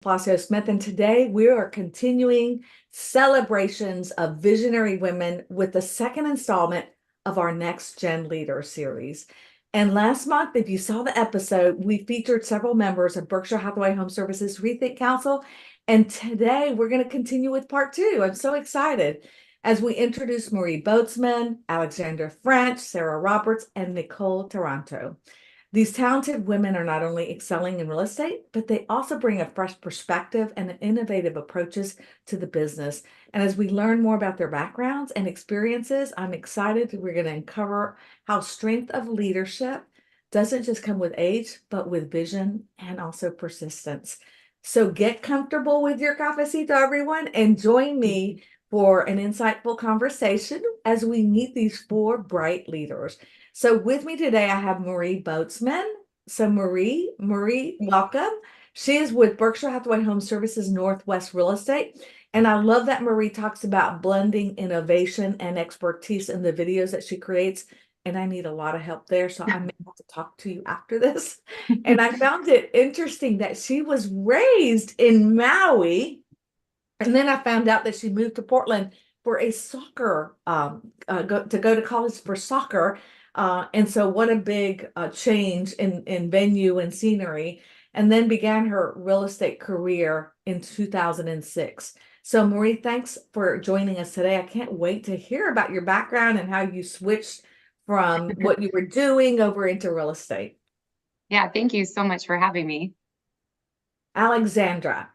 Palacios Smith, and today we are continuing celebrations of visionary women with the second installment of our Next Gen Leader series. And last month, if you saw the episode, we featured several members of Berkshire Hathaway HomeServices ReThink Council. And today we're going to continue with part two. I'm so excited as we introduce Marie Boatsman, Alexandra French, Sarah Roberts, and Nicole Taranto. These talented women are not only excelling in real estate, but they also bring a fresh perspective and innovative approaches to the business. And as we learn more about their backgrounds and experiences, I'm excited that we're going to uncover how strength of leadership doesn't just come with age, but with vision and also persistence. So get comfortable with your cafecito, everyone, and join me for an insightful conversation as we meet these four bright leaders. So with me today, I have Marie Boatsman. So Marie, welcome. She is with Berkshire Hathaway HomeServices Northwest Real Estate. And I love that Marie talks about blending innovation and expertise in the videos that she creates. And I need a lot of help there. So I may have to talk to you after this. And I found it interesting that she was raised in Maui. And then I found out that she moved to Portland for a soccer, go to college for soccer. And so what a big change in venue and scenery, and then began her real estate career in 2006. So Marie, thanks for joining us today. I can't wait to hear about your background and how you switched from what you were doing over into real estate. Yeah, thank you so much for having me. Alexandra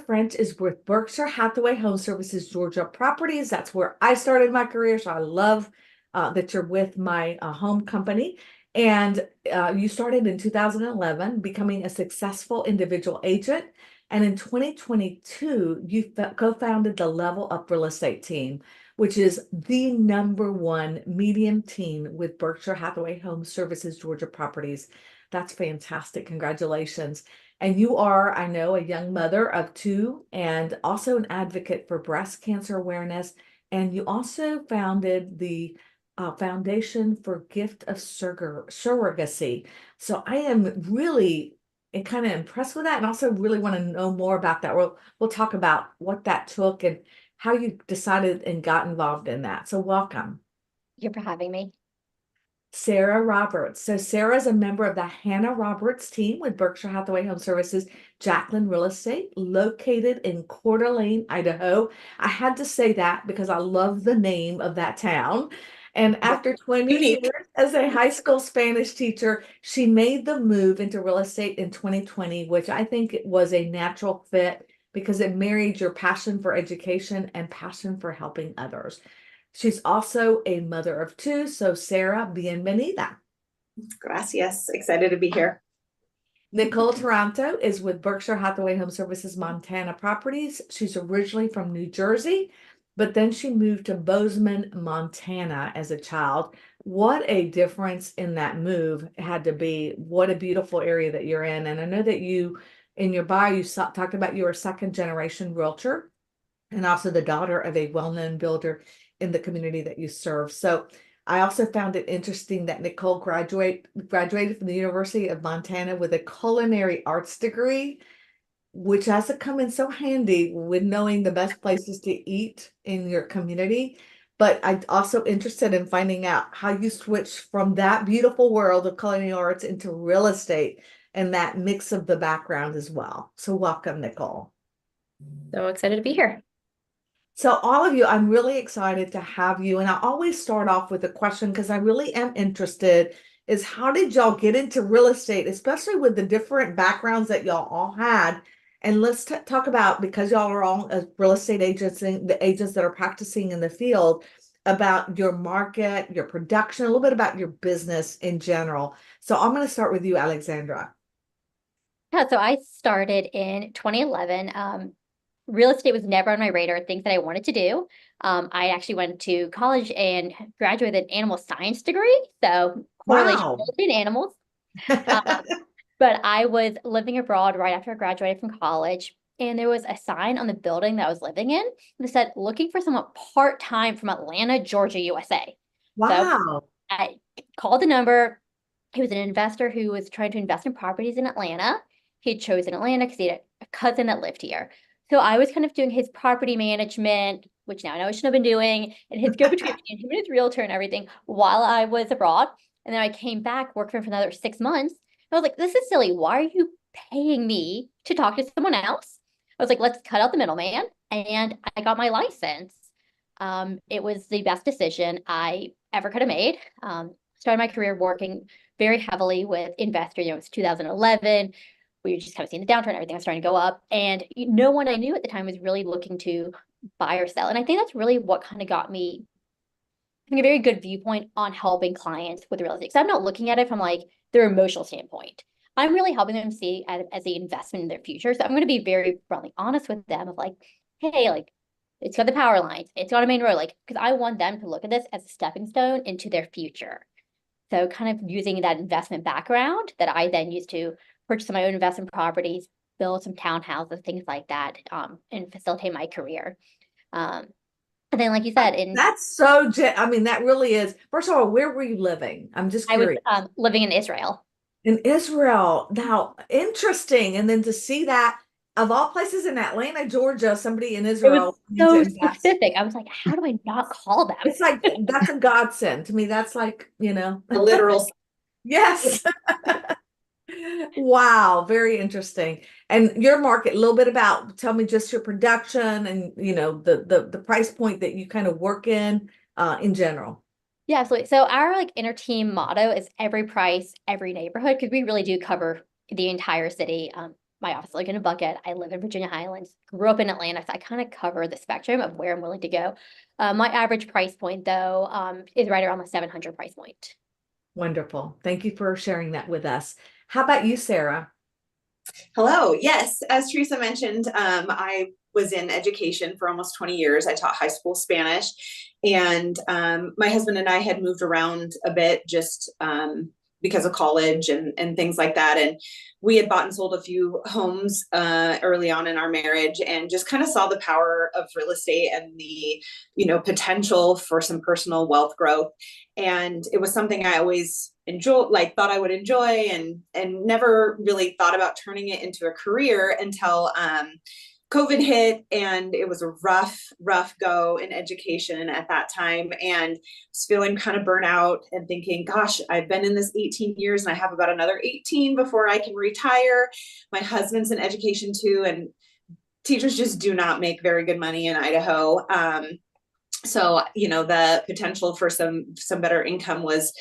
French is with Berkshire Hathaway HomeServices Georgia Properties. That's where I started my career. So I love that you're with my home company. And you started in 2011, becoming a successful individual agent. And in 2022, you co-founded the Level Up Real Estate team, which is the #1 medium team with Berkshire Hathaway HomeServices Georgia Properties. That's fantastic. Congratulations. And you are, I know, a young mother of two and also an advocate for breast cancer awareness. And you also founded the Foundation for Gift of Surrogacy. So I am really kind of impressed with that, and also really want to know more about that. We'll talk about what that took and how you decided and got involved in that. So welcome. Thank you for having me. Sarah Roberts. So Sarah is a member of the Hannah Roberts team with Berkshire Hathaway HomeServices Jacqueline Real Estate, located in Coeur d'Alene, Idaho. I had to say that because I love the name of that town. And after 20 years as a high school Spanish teacher, she made the move into real estate in 2020, which I think was a natural fit because it married your passion for education and passion for helping others. She's also a mother of two. So Sarah, bienvenida. Gracias. Excited to be here. Nicole Taranto is with Berkshire Hathaway HomeServices Montana Properties. She's originally from New Jersey, but then she moved to Bozeman, Montana as a child. What a difference in that move had to be. What a beautiful area that you're in. And I know that you, in your bio, you talked about you were a second generation realtor and also the daughter of a well-known builder in the community that you serve. So I also found it interesting that Nicole graduated from the University of Montana with a culinary arts degree, which has to come in so handy with knowing the best places to eat in your community. But I'm also interested in finding out how you switched from that beautiful world of culinary arts into real estate and that mix of the background as well. So welcome, Nicole. So excited to be here. So all of you, I'm really excited to have you. And I always start off with a question because I really am interested is how did y'all get into real estate, especially with the different backgrounds that y'all all had? And let's talk about, because y'all are all real estate agents and the agents that are practicing in the field, about your market, your production, a little bit about your business in general. So I'm going to start with you, Alexandra. Yeah, so I started in 2011. Real estate was never on my radar, things that I wanted to do. I actually went to college and graduated an animal science degree, so correlation in animals. But I was living abroad right after I graduated from college, and there was a sign on the building that I was living in that said, looking for someone part-time from Atlanta, Georgia, USA. Wow. So I called the number. He was an investor who was trying to invest in properties in Atlanta. He had chosen Atlanta because he had a cousin that lived here. So I was kind of doing his property management, which now I know I shouldn't have been doing, and his go-between between him and his realtor and everything while I was abroad. And then I came back, worked for him for another 6 months. I was like, this is silly. Why are you paying me to talk to someone else? I was like, let's cut out the middleman. And I got my license. It was the best decision I ever could have made. Started my career working very heavily with investors. It was 2011. We were just kind of seeing the downturn, everything was starting to go up. And no one I knew at the time was really looking to buy or sell. And I think that's really what kind of got me having a very good viewpoint on helping clients with real estate. So I'm not looking at it from like their emotional standpoint. I'm really helping them see it as the investment in their future. So I'm going to be very bluntly honest with them of like, hey, like it's got the power lines, it's got a main road, like, because I want them to look at this as a stepping stone into their future. So kind of using that investment background that I then used to purchase some of my own investment properties, build some townhouses, things like that, and facilitate my career. And then, like you said, That's so, I mean, that really is. First of all, where were you living? I'm just I was curious. living in Israel. In Israel. Now, interesting. And then to see that, of all places in Atlanta, Georgia, somebody in It Israel. was so specific. I was like, how do I not call them? It's like, that's a godsend to me. That's like, A literal. Yes. Wow, very interesting. And your market, a little bit about, tell me just your production and the price point that you kind of work in general. Yeah, absolutely. So our like inner team motto is every price, every neighborhood, because we really do cover the entire city. My office is like in a bucket. I live in Virginia Highlands, grew up in Atlanta, so I kind of cover the spectrum of where I'm willing to go. My average price point though is right around the 700 price point. Wonderful. Thank you for sharing that with us. How about you, Sarah? Hello. Yes, as Teresa mentioned, I was in education for almost 20 years. I taught high school Spanish, and my husband and I had moved around a bit just because of college and things like that. And we had bought and sold a few homes early on in our marriage, and just kind of saw the power of real estate and the, potential for some personal wealth growth. And it was something I always thought I would enjoy, and never really thought about turning it into a career until COVID hit, and it was a rough go in education at that time, and was feeling kind of burnt out and thinking, gosh, I've been in this 18 years and I have about another 18 before I can retire. My husband's in education too, and teachers just do not make very good money in Idaho. So, the potential for some better income was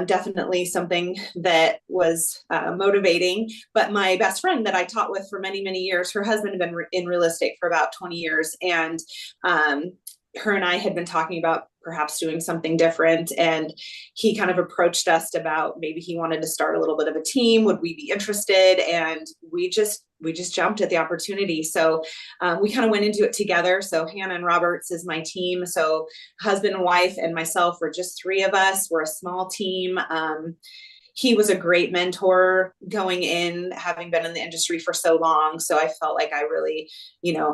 definitely something that was motivating. But my best friend that I taught with for many, many years, her husband had been in real estate for about 20 years. And her and I had been talking about perhaps doing something different. And he kind of approached us about maybe he wanted to start a little bit of a team. Would we be interested? And we just jumped at the opportunity. So we kind of went into it together. So Hannah and Roberts is my team. So husband and wife and myself, we're just three of us. We're a small team. He was a great mentor going in, having been in the industry for so long. So I felt like I really,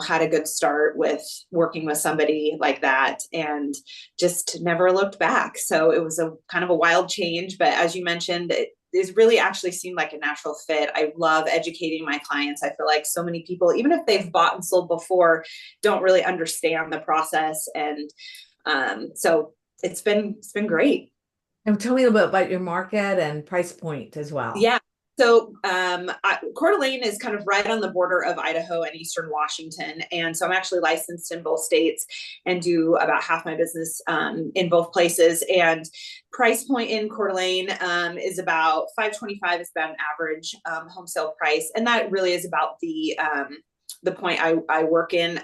had a good start with working with somebody like that, and just never looked back. So it was a kind of a wild change. But as you mentioned, it really actually seemed like a natural fit. I love educating my clients. I feel like so many people, even if they've bought and sold before, don't really understand the process. And so it's been great. And tell me a little bit about your market and price point as well. Yeah. So Coeur d'Alene is kind of right on the border of Idaho and Eastern Washington. And so I'm actually licensed in both states and do about half my business in both places. And price point in Coeur d'Alene is about $525 is about an average home sale price. And that really is about the point I work in.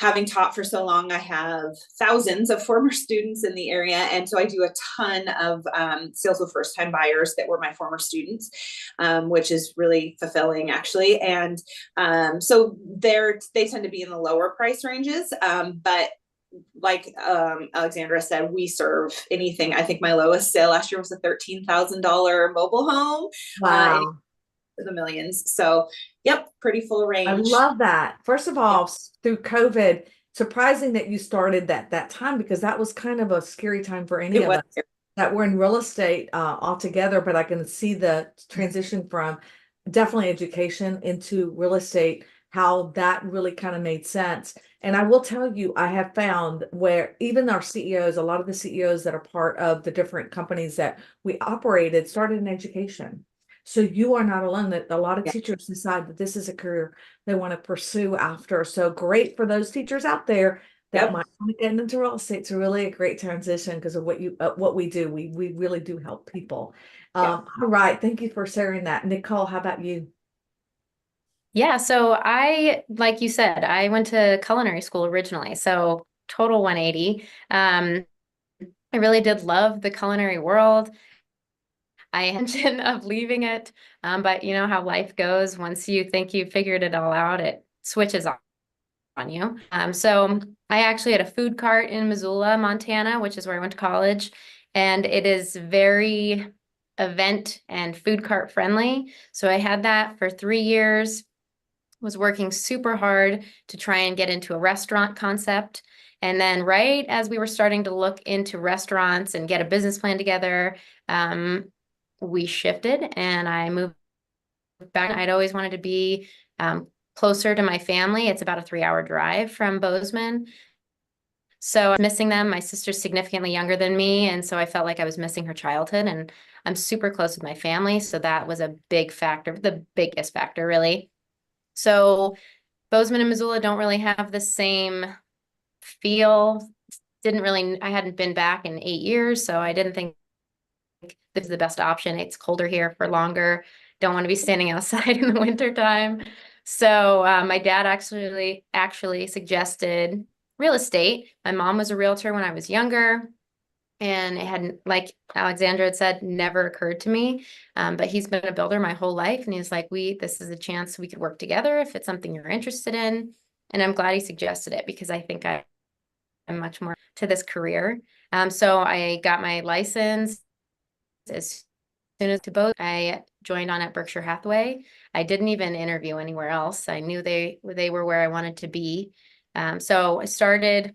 Having taught for so long, I have thousands of former students in the area. And so I do a ton of sales with first-time buyers that were my former students, which is really fulfilling, actually. And so they tend to be in the lower price ranges. But like Alexandra said, we serve anything. I think my lowest sale last year was a $13,000 mobile home. Wow. The millions. So, yep, pretty full range. I love that. First of all, through COVID, surprising that you started that time, because that was kind of a scary time for any of us that were in real estate altogether. But I can see the transition from definitely education into real estate, how that really kind of made sense. And I will tell you, I have found where even our CEOs, a lot of the CEOs that are part of the different companies that we operated started in education. So you are not alone, that a lot of Yeah. teachers decide that this is a career they want to pursue after. So great for those teachers out there that Yep. might want to get into real estate. It's really a great transition because of what we do. We really do help people. Yeah. All right. Thank you for sharing that. Nicole, how about you? Yeah, so like you said, I went to culinary school originally, so total 180. I really did love the culinary world. I had intention of leaving it, but you know how life goes. Once you think you've figured it all out, it switches on you. So I actually had a food cart in Missoula, Montana, which is where I went to college, and it is very event and food cart friendly. So I had that for 3 years, was working super hard to try and get into a restaurant concept. And then right as we were starting to look into restaurants and get a business plan together, we shifted and I moved back. I'd always wanted to be closer to my family. It's about a 3-hour drive from Bozeman. So I was missing them. My sister's significantly younger than me, and so I felt like I was missing her childhood, and I'm super close with my family. So that was a big factor, the biggest factor, really. So Bozeman and Missoula don't really have the same feel. I hadn't been back in 8 years, so I didn't think this is the best option. It's colder here for longer. Don't want to be standing outside in the winter time. So my dad actually suggested real estate. My mom was a realtor when I was younger, and it hadn't, like Alexandra had said, never occurred to me. But he's been a builder my whole life, and he's like, this is a chance we could work together if it's something you're interested in. And I'm glad he suggested it because I think I'm much more to this career. So I got my license as soon as to both. I joined on at Berkshire Hathaway. I didn't even interview anywhere else. I knew they were where I wanted to be. So I started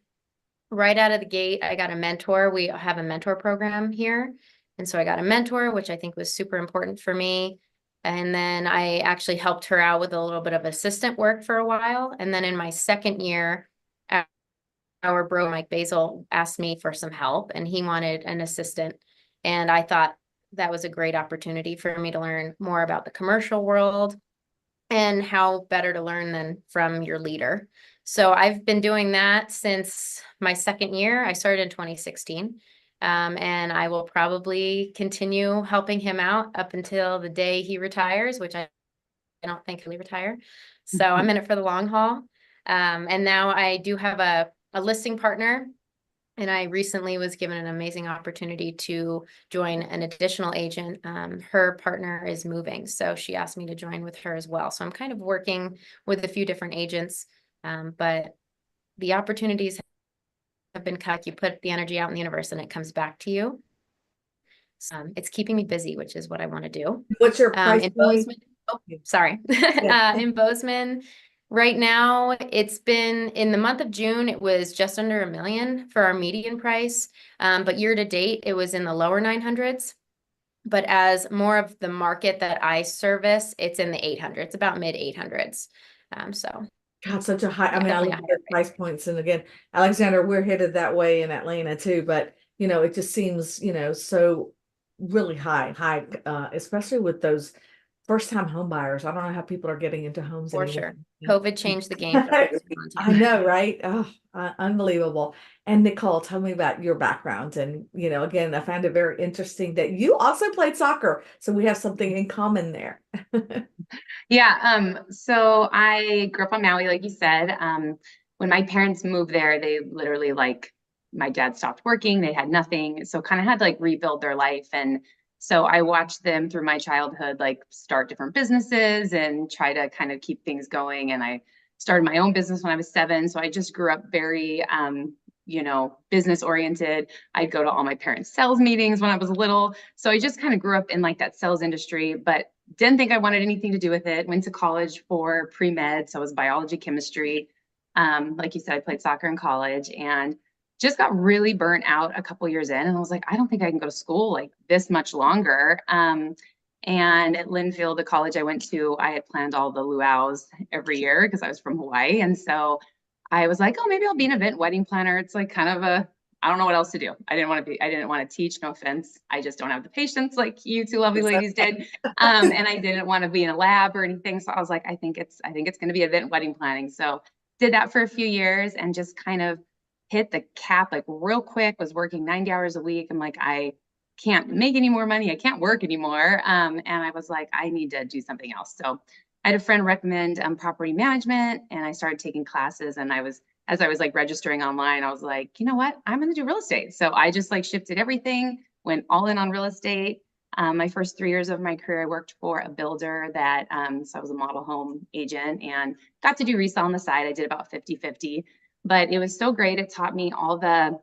right out of the gate. I got a mentor. We have a mentor program here. And so I got a mentor, which I think was super important for me. And then I actually helped her out with a little bit of assistant work for a while. And then in my second year, our bro, Mike Basil, asked me for some help, and he wanted an assistant. And I thought that was a great opportunity for me to learn more about the commercial world and how better to learn than from your leader. So I've been doing that since my second year. I started in 2016. And I will probably continue helping him out up until the day he retires, which I don't think he'll retire. So I'm in it for the long haul. And now I do have a listing partner, and I recently was given an amazing opportunity to join an additional agent. Her partner is moving, so she asked me to join with her as well. So I'm kind of working with a few different agents, but the opportunities have been cut. You put the energy out in the universe and it comes back to you. It's keeping me busy, which is what I want to do. What's your price In point? Bozeman, sorry. Yeah. In Bozeman, right now, it's been in the month of June, it was just under $1 million for our median price. But year to date, it was in the lower 900s. But as more of the market that I service, it's in the 800s, about mid 800s. So God, such a high, I mean, I definitely look a at higher price points, and again, Alexander, we're headed that way in Atlanta too, but it just seems, so really high, especially with those first-time home buyers. I don't know how people are getting into homes for anymore. sure. COVID changed the game for us in I Montana. know, right? Oh, unbelievable. And Nicole, tell me about your background. And, again, I found it very interesting that you also played soccer. So we have something in common there. Yeah, so I grew up on Maui, like you said. When my parents moved there, they literally my dad stopped working, they had nothing, so kind of had to rebuild their life. And so I watched them through my childhood, start different businesses and try to kind of keep things going. And I started my own business when I was 7. So I just grew up very, business oriented. I'd go to all my parents' sales meetings when I was little. So I just kind of grew up in that sales industry, but didn't think I wanted anything to do with it. Went to college for pre-med. So it was biology, chemistry. Like you said, I played soccer in college and just got really burnt out a couple years in. And I was like, I don't think I can go to school this much longer. And at Linfield, the college I went to, I had planned all the luau's every year because I was from Hawaii. And so I was like, oh, maybe I'll be an event wedding planner. It's like kind of I don't know what else to do. I didn't want to teach, no offense. I just don't have the patience like you two lovely ladies did. And I didn't want to be in a lab or anything. So I was like, I think it's going to be event wedding planning. So did that for a few years and just kind of hit the cap like real quick, was working 90 hours a week. I'm like, I can't make any more money. I can't work anymore. And I was like, I need to do something else. So I had a friend recommend property management, and I started taking classes. And as I was like registering online, I was like, you know what? I'm going to do real estate. So I just like shifted everything, went all in on real estate. My first 3 years of my career, I worked for a builder that, so I was a model home agent and got to do resale on the side. I did about 50-50, but it was so great. It taught me all the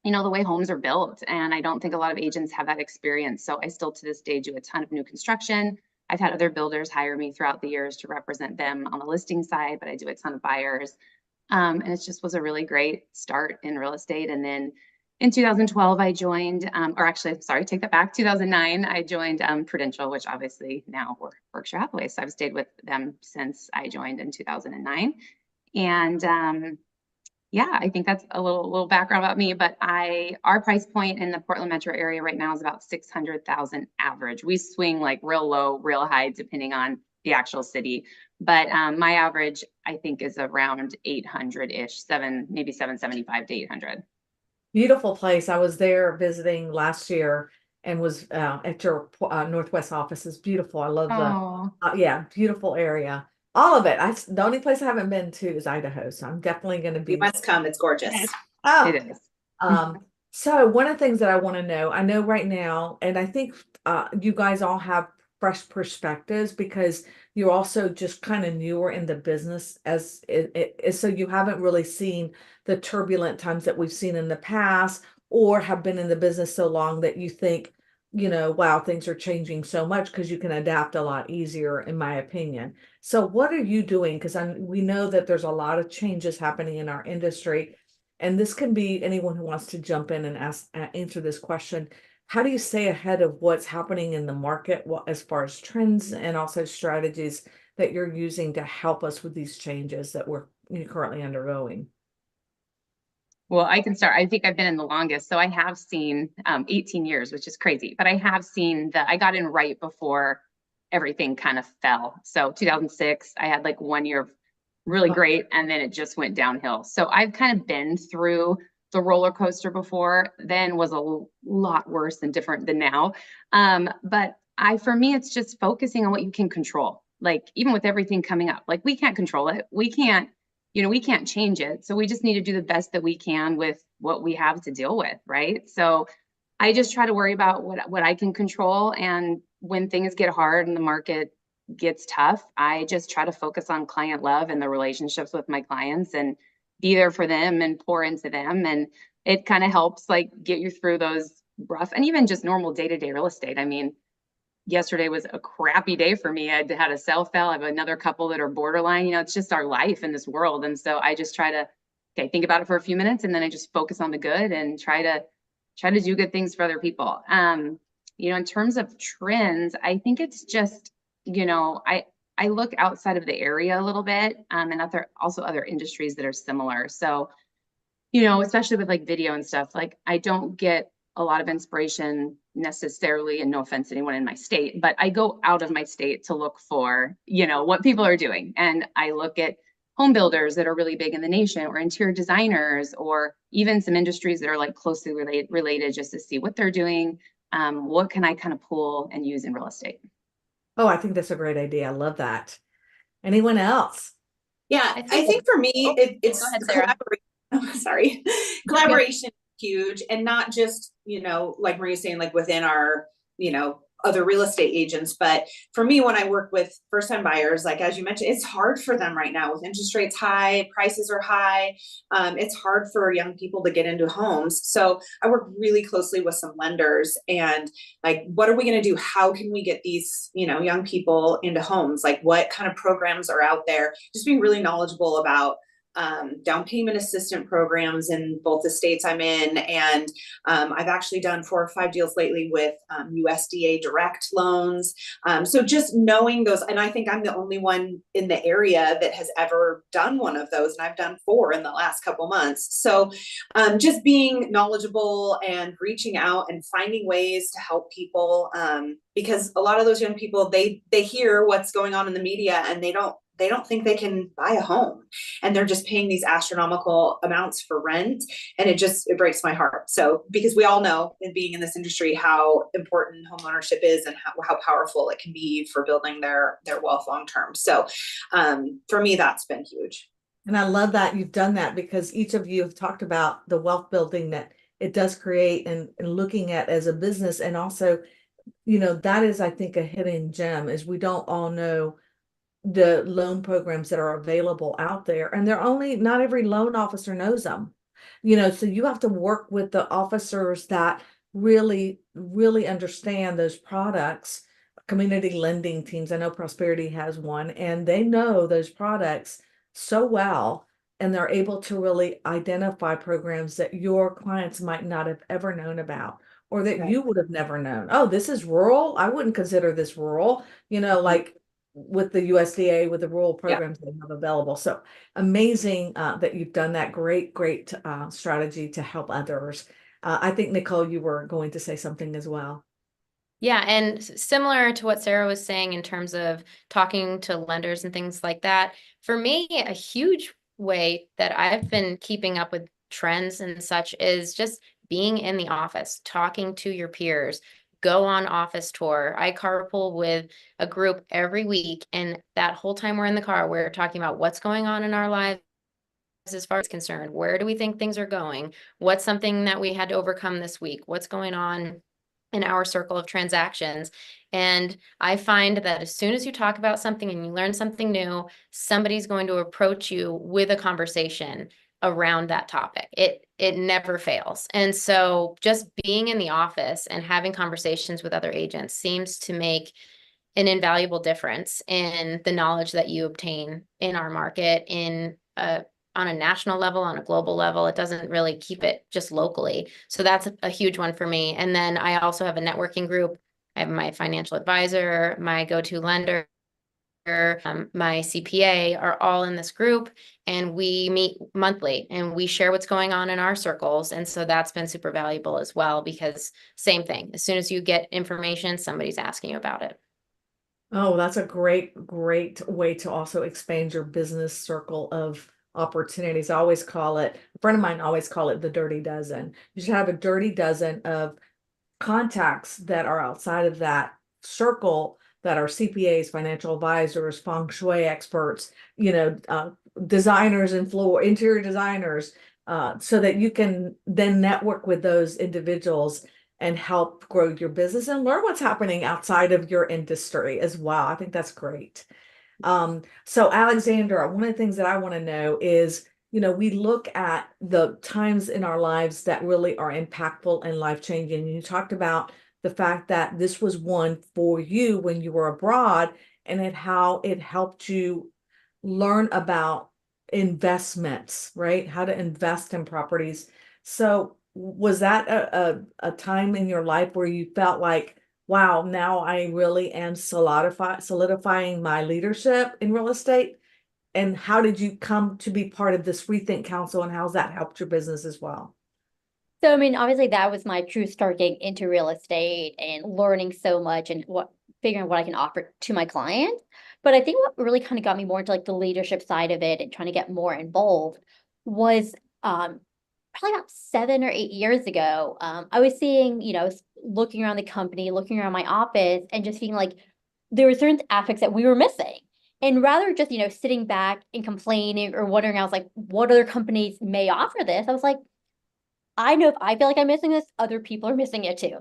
way homes are built. And I don't think a lot of agents have that experience. So I still to this day do a ton of new construction. I've had other builders hire me throughout the years to represent them on the listing side, but I do a ton of buyers. And it just was a really great start in real estate. And then in 2012, I joined, take that back. 2009, I joined Prudential, which obviously now we're Berkshire Hathaway. So I've stayed with them since I joined in 2009. And yeah, I think that's a little background about me, but our price point in the Portland metro area right now is about 600,000 average. We swing like real low, real high, depending on the actual city. But my average, I think, is around 800-ish, maybe 775 to 800. Beautiful place. I was there visiting last year and was at your Northwest office. Is beautiful. I love the beautiful area. All of it. The only place I haven't been to is Idaho, so I'm definitely going to be. You must come. It's gorgeous. Oh, it is. So one of the things that I want to know, I know right now, and I think you guys all have fresh perspectives because you're also just kind of newer in the business as so you haven't really seen the turbulent times that we've seen in the past, or have been in the business so long that you think, wow, things are changing so much because you can adapt a lot easier, in my opinion. So what are you doing? Because we know that there's a lot of changes happening in our industry, and this can be anyone who wants to jump in and answer this question. How do you stay ahead of what's happening in the market, as far as trends and also strategies that you're using to help us with these changes that we're currently undergoing? Well, I can start. I think I've been in the longest. So I have seen 18 years, which is crazy, but I have seen I got in right before everything kind of fell. So 2006, I had like 1 year of really great, and then it just went downhill. So I've kind of been through the roller coaster before, then was a lot worse and different than now. But for me, it's just focusing on what you can control. Like even with everything coming up, like we can't control it. We can't change it. So we just need to do the best that we can with what we have to deal with, right? So I just try to worry about what I can control. And when things get hard and the market gets tough, I just try to focus on client love and the relationships with my clients and be there for them and pour into them. And it kind of helps like get you through those rough and even just normal day-to-day real estate. I mean, yesterday was a crappy day for me. I had a sale fell. I have another couple that are borderline, it's just our life in this world. And so I just try to, think about it for a few minutes, and then I just focus on the good and try to do good things for other people. In terms of trends, I think it's just, I look outside of the area a little bit, and other industries that are similar. So, especially with like video and stuff, like I don't get a lot of inspiration necessarily, and no offense to anyone in my state, but I go out of my state to look for, what people are doing. And I look at home builders that are really big in the nation, or interior designers, or even some industries that are like closely related just to see what they're doing. What can I kind of pull and use in real estate? Oh, I think that's a great idea. I love that. Anyone else? Yeah, I think for me, it's go ahead, Sarah. Sorry. Collaboration is huge, and not just, like Maria's saying, like within our, other real estate agents. But for me, when I work with first-time buyers, like, as you mentioned, it's hard for them right now with interest rates high, prices are high. It's hard for young people to get into homes. So I work really closely with some lenders, and like, what are we going to do? How can we get these, young people into homes? Like, what kind of programs are out there? Just being really knowledgeable about down payment assistant programs in both the states I'm in. And I've actually done 4 or 5 deals lately with USDA direct loans. So just knowing those, and I think I'm the only one in the area that has ever done one of those. And I've done 4 in the last couple months. So just being knowledgeable and reaching out and finding ways to help people, because a lot of those young people, they hear what's going on in the media and they don't think they can buy a home, and they're just paying these astronomical amounts for rent. And it breaks my heart. So, because we all know, in being in this industry, how important home ownership is and how powerful it can be for building their wealth long term. So for me, that's been huge. And I love that you've done that, because each of you have talked about the wealth building that it does create, and looking at as a business. And also, that is, I think, a hidden gem, is we don't all know the loan programs that are available out there, and not every loan officer knows them, so you have to work with the officers that really understand those products. Community lending teams, I know Prosperity has one, and they know those products so well, and they're able to really identify programs that your clients might not have ever known about, or that Right. you would have never known. Oh, this is rural, I wouldn't consider this rural, like with the USDA, with the rural programs they have available. So amazing that you've done that. Great strategy to help others. I think, Nicole, you were going to say something as well. Yeah, and similar to what Sarah was saying in terms of talking to lenders and things like that, for me, a huge way that I've been keeping up with trends and such is just being in the office, talking to your peers, go on office tour. I carpool with a group every week, and that whole time we're in the car, we're talking about what's going on in our lives as far as concerned. Where do we think things are going? What's something that we had to overcome this week? What's going on in our circle of transactions? And I find that as soon as you talk about something and you learn something new, somebody's going to approach you with a conversation around that topic. It never fails. And so just being in the office and having conversations with other agents seems to make an invaluable difference in the knowledge that you obtain in our market, on a national level, on a global level. It doesn't really keep it just locally. So that's a huge one for me. And then I also have a networking group. I have my financial advisor, my go-to lender, my CPA are all in this group, and we meet monthly and we share what's going on in our circles. And so that's been super valuable as well, because same thing, as soon as you get information, somebody's asking you about it. Oh, that's a great way to also expand your business circle of opportunities. I always call it, a friend of mine always call it the dirty dozen. You should have a dirty dozen of contacts that are outside of that circle, that are CPAs, financial advisors, feng shui experts, designers and interior designers, so that you can then network with those individuals and help grow your business and learn what's happening outside of your industry as well. I think that's great. So Alexandra, one of the things that I want to know is, we look at the times in our lives that really are impactful and life-changing. You talked about the fact that this was one for you when you were abroad, and how it helped you learn about investments, right? How to invest in properties. So was that a time in your life where you felt like, wow, now I really am solidifying my leadership in real estate? And how did you come to be part of this ReThink Council, and how's that helped your business as well? So, I mean, obviously that was my true start getting into real estate and learning so much and figuring what I can offer to my clients. But I think what really kind of got me more into like the leadership side of it and trying to get more involved was probably about 7 or 8 years ago. I was seeing, looking around the company, looking around my office, and just seeing like there were certain aspects that we were missing. And rather just, sitting back and complaining or wondering, I was like, what other companies may offer this? I was like, I know if I feel like I'm missing this, other people are missing it too.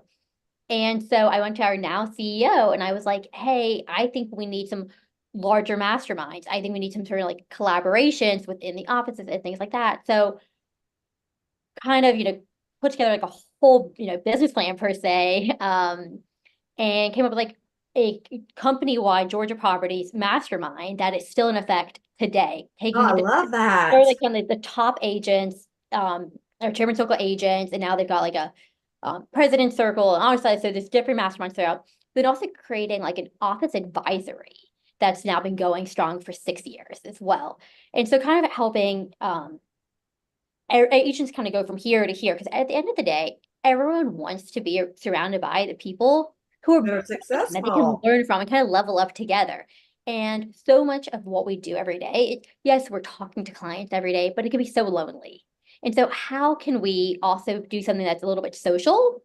And so I went to our now CEO and I was like, hey, I think we need some larger masterminds. I think we need some sort of like collaborations within the offices and things like that. So kind of, put together like a whole, business plan per se, and came up with like a company-wide Georgia Properties mastermind that is still in effect today, Oh, taking I it love they're that. like on the top agents, or chairman circle agents, and now they've got like a president circle and on side. So there's different masterminds throughout, but also creating like an office advisory that's now been going strong for 6 years as well. And so kind of helping agents kind of go from here to here, because at the end of the day, everyone wants to be surrounded by the people who are They're that they can successful. learn from and kind of level up together. And so much of what we do every day, yes, we're talking to clients every day, but it can be so lonely. And so how can we also do something that's a little bit social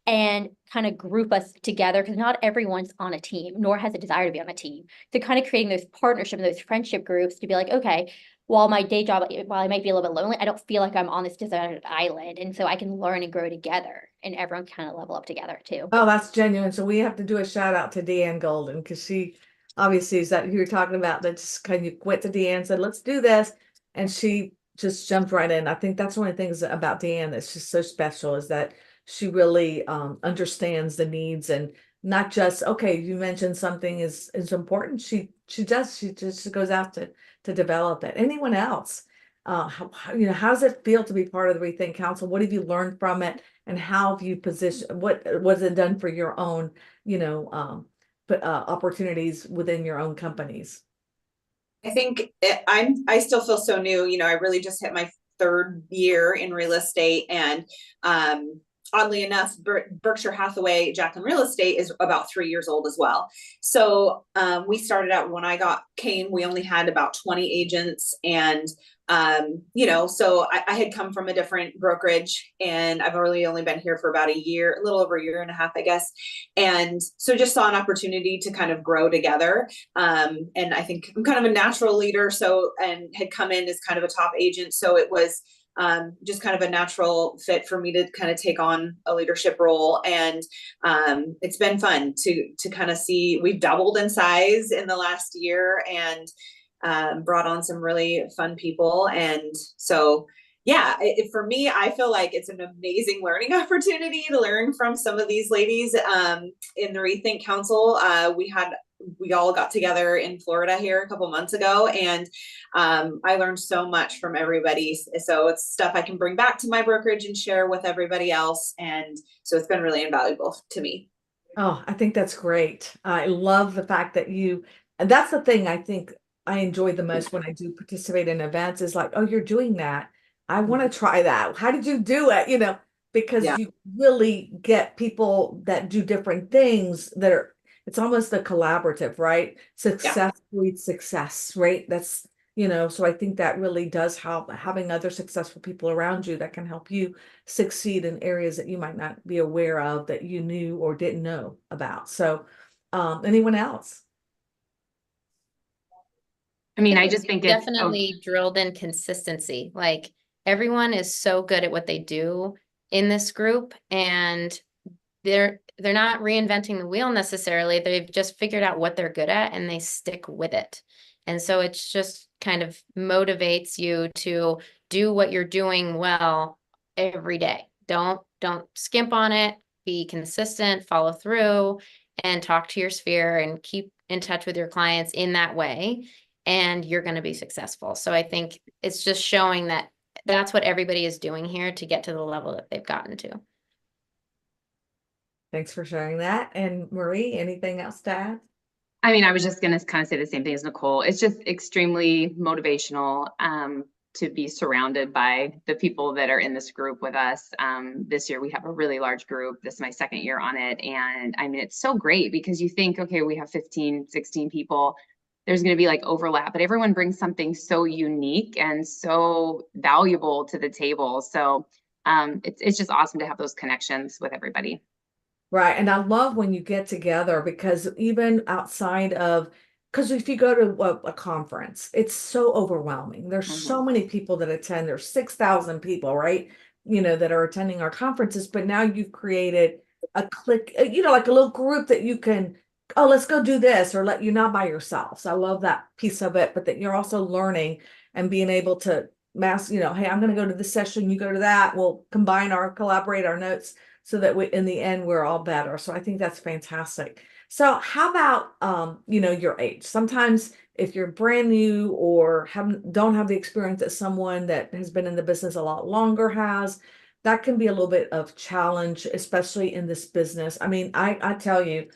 and kind of group us together? Because not everyone's on a team, nor has a desire to be on a team. So kind of creating those partnership, those friendship groups to be like, okay, while my day job, while I might be a little bit lonely, I don't feel like I'm on this deserted island. And so I can learn and grow together, and everyone kind of level up together too. Oh, that's genuine. So we have to do a shout out to Deanne Golden, because she obviously is that who you're talking about, that just kind of went to Deanne and said, let's do this. And she just jumped right in. I think that's one of the things about Deanne that's just so special, is that she really understands the needs, and not just, okay, you mentioned something is important. She just goes out to develop it. Anyone else? How does it feel to be part of the ReThink Council? What have you learned from it? And how have you positioned, what was it done for your own, opportunities within your own companies? I think I still feel so new. I really just hit my 3rd year in real estate, and oddly enough, Berkshire Hathaway Jacqueline Real Estate is about 3 years old as well. So we started out when I came, we only had about 20 agents, and so I had come from a different brokerage, and I've really only been here for about a year, a little over a year and a half, I guess. And so just saw an opportunity to kind of grow together. And I think I'm kind of a natural leader, and had come in as kind of a top agent. So it was just kind of a natural fit for me to kind of take on a leadership role. And it's been fun to kind of see, we've doubled in size in the last year, and brought on some really fun people. And so, yeah, for me, I feel like it's an amazing learning opportunity to learn from some of these ladies in the ReThink Council. We all got together in Florida here a couple months ago, and I learned so much from everybody. So it's stuff I can bring back to my brokerage and share with everybody else. And so it's been really invaluable to me. Oh, I think that's great. I love the fact that and that's the thing I think I enjoy the most when I do participate in events, is like, oh, you're doing that. I want to try that. How did you do it? Because Yeah. you really get people that do different things it's almost a collaborative, right? Success breeds success, right? That's, so I think that really does help, having other successful people around you that can help you succeed in areas that you might not be aware of, that you knew or didn't know about. So, anyone else? I mean, I just think it's definitely drilled in consistency. Like, everyone is so good at what they do in this group, and they're not reinventing the wheel necessarily. They've just figured out what they're good at, and they stick with it. And so it's just kind of motivates you to do what you're doing well every day. Don't skimp on it. Be consistent, follow through, and talk to your sphere and keep in touch with your clients in that way, and you're going to be successful. So I think it's just showing that that's what everybody is doing here to get to the level that they've gotten to. Thanks for sharing that. And Marie, anything else to add? I mean, I was just going to kind of say the same thing as Nicole. It's just extremely motivational to be surrounded by the people that are in this group with us. This year, we have a really large group. This is my 2nd year on it. And I mean, it's so great because you think, okay, we have 15, 16 people. There's going to be like overlap, but everyone brings something so unique and so valuable to the table. So it's just awesome to have those connections with everybody. Right. And I love when you get together, because even outside of, because if you go to a conference, it's so overwhelming. There's so many people that attend. There's 6,000 people, right? That are attending our conferences. But now you've created a clique, like a little group that you can, oh, let's go do this, or you're not by yourself. So I love that piece of it, but that you're also learning and being able to hey, I'm going to go to this session, you go to that. We'll collaborate our notes, so that in the end, we're all better. So I think that's fantastic. So how about your age? Sometimes if you're brand new or don't have the experience that someone that has been in the business a lot longer has, that can be a little bit of challenge, especially in this business. I mean, I tell you,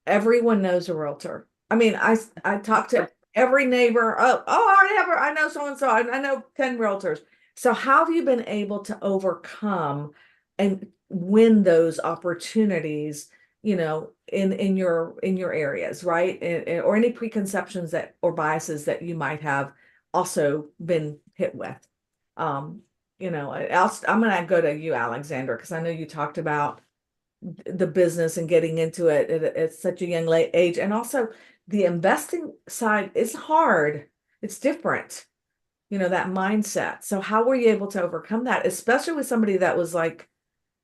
everyone knows a realtor. I mean, I talk to every neighbor. I know so and so. I know 10 realtors. So how have you been able to overcome and win those opportunities, in your areas, right? Or any preconceptions that or biases that you might have also been hit with. I'm gonna go to you, Alexander, because I know you talked about the business and getting into it at such a young age, and also the investing side is hard. It's different, that mindset. So how were you able to overcome that, especially with somebody that was like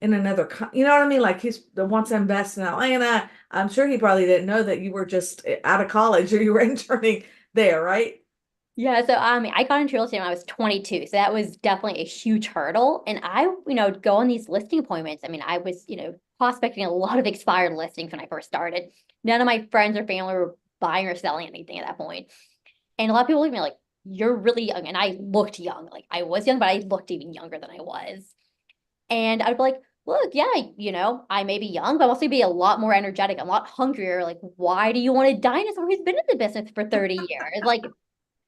in another, you know what I mean? Like he's the wants to invest in Atlanta. I'm sure he probably didn't know that you were just out of college or you were interning there, right? Yeah, so I got into real estate when I was 22, so that was definitely a huge hurdle. And I, go on these listing appointments. I mean, I was, prospecting a lot of expired listings when I first started. None of my friends or family were buying or selling anything at that point. And a lot of people look at me like, you're really young. And I looked young. Like I was young, but I looked even younger than I was. And I'd be like, look, yeah, I may be young, but I'm also be a lot more energetic. I'm a lot hungrier. Like, why do you want a dinosaur who's been in the business for 30 years? Like,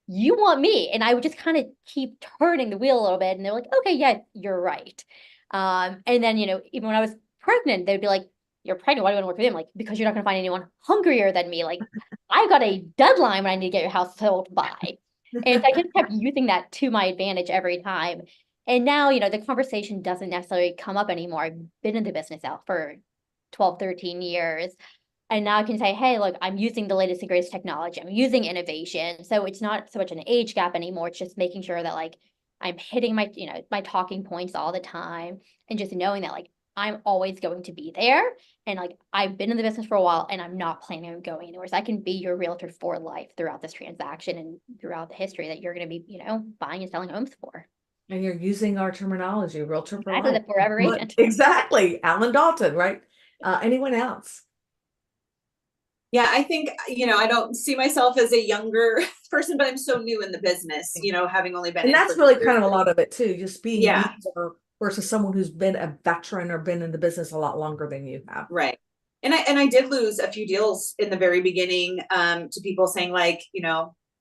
you want me. And I would just kind of keep turning the wheel a little bit. And they're like, okay, yeah, you're right. And then, even when I was pregnant, they'd be like, you're pregnant, why do you want to work with him? Like, because you're not going to find anyone hungrier than me. Like, I've got a deadline when I need to get your house sold by. And so I just kept using that to my advantage every time. And now, the conversation doesn't necessarily come up anymore. I've been in the business now for 12, 13 years. And now I can say, hey, look, I'm using the latest and greatest technology. I'm using innovation. So it's not so much an age gap anymore. It's just making sure that like I'm hitting my, my talking points all the time, and just knowing that like I'm always going to be there. And like I've been in the business for a while and I'm not planning on going anywhere. So I can be your realtor for life throughout this transaction and throughout the history that you're going to be, buying and selling homes for. And you're using our terminology, realtor for Exactly, life. the forever agent. Exactly. Alan Dalton, right? Anyone else? Yeah, I think, I don't see myself as a younger person, but I'm so new in the business, having only been And in that's for really 2 kind of a years. lot of it too, just being Yeah. newer versus someone who's been a veteran or been in the business a lot longer than you have. Right. And I did lose a few deals in the very beginning, to people saying like,